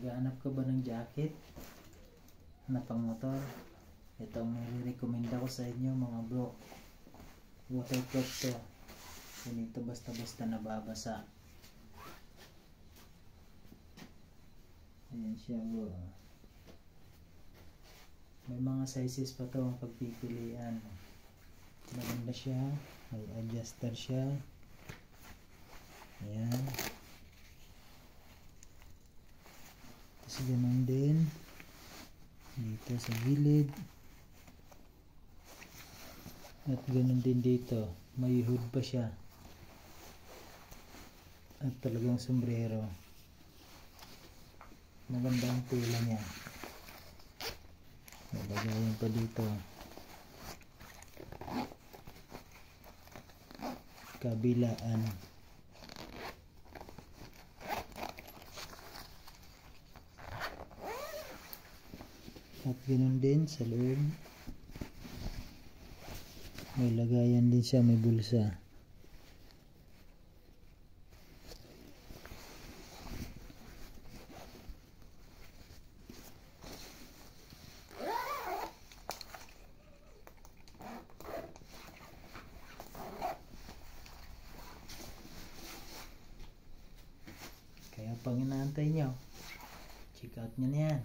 Naghahanap ka ba ng jacket na pang motor? Ito ang nire-recommenda ko sa inyo mga bro. Waterproof to. Hindi ito basta-basta nababasa. Ayan siya bro. May mga sizes pa to ang pagpipilian. Maganda siya. May adjuster siya. Ayan. Tapos ganun din. Dito sa gilid. At ganun din dito. May hood pa siya. At talagang sombrero. Maganda ang tela niya. Nalagayan pa dito. Kabilaan. At ganoon din sa loob. May lagayan din siya, may bulsa. Kaya pang inaantay nyo, check out nyo na yan.